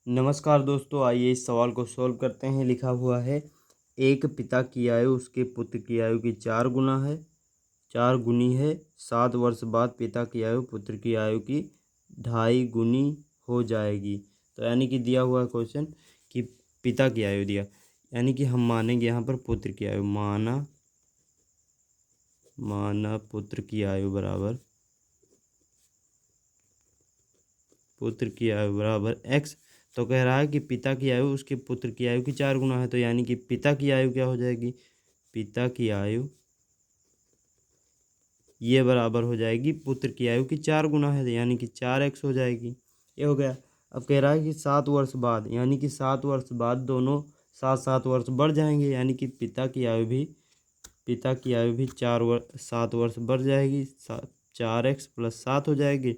नमस्कार दोस्तों, आइए इस सवाल को सॉल्व करते हैं। लिखा हुआ है, एक पिता की आयु उसके पुत्र की आयु की 4 गुना है, 4 गुनी है। 7 वर्ष बाद पिता की आयु पुत्र की आयु की 2.5 गुनी हो जाएगी। तो यानी कि दिया हुआ क्वेश्चन कि पिता की आयु दिया, यानी कि हम मानेंगे यहाँ पर पुत्र की आयु। माना पुत्र की आयु बराबर x। तो कह रहा है कि पिता की आयु उसके पुत्र की आयु की 4 गुना है, तो यानी कि पिता की आयु क्या हो जाएगी, पिता की आयु ये बराबर हो जाएगी पुत्र की आयु की 4 गुना है, यानी कि 4x हो जाएगी। ये हो गया। अब कह रहा है कि 7 वर्ष बाद, यानी कि 7 वर्ष बाद दोनों 7 वर्ष बढ़ जाएंगे, यानी कि पिता की आयु भी 7 वर्ष बढ़ जाएगी। 4x + 7 हो जाएगी,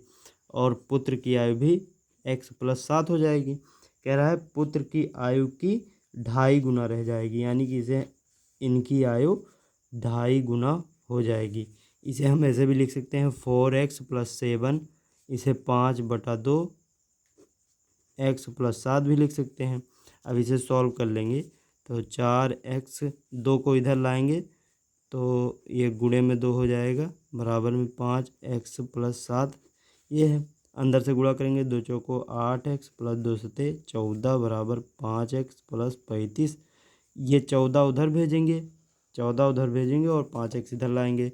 और पुत्र की आयु भी x + 7 हो जाएगी। कह रहा है पुत्र की आयु की 2.5 गुना रह जाएगी, यानी कि इनकी आयु 2.5 गुना हो जाएगी। इसे हम ऐसे भी लिख सकते हैं 4x + 7, इसे 5/2 x + 7 भी लिख सकते हैं। अब इसे सॉल्व कर लेंगे तो 4x, 2 को इधर लाएंगे तो ये गुणे में 2 हो जाएगा, बराबर में 5x + 7। ये है, अंदर से गुणा करेंगे, 2 चौको 8x + 2 सते 14 बराबर 5x + 35। ये 14 उधर भेजेंगे, और 5x इधर लाएंगे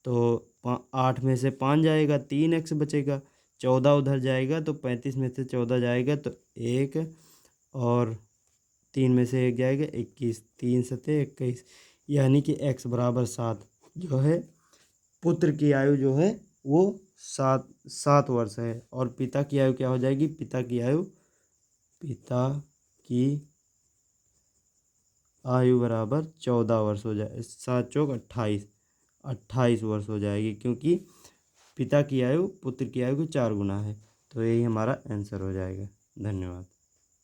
तो 8 में से 5 जाएगा, 3x बचेगा। 14 उधर जाएगा तो 35 में से 14 जाएगा तो 1, और 3 में से 1 जाएगा, 21, 3 सते 21, यानी कि x बराबर 7 जो है। पुत्र की आयु जो है वो 7 वर्ष है, और पिता की आयु क्या हो जाएगी, पिता की आयु बराबर 14 वर्ष हो जाए, 7 चौक 28 वर्ष हो जाएगी, क्योंकि पिता की आयु पुत्र की आयु की 4 गुना है। तो यही हमारा आंसर हो जाएगा। धन्यवाद।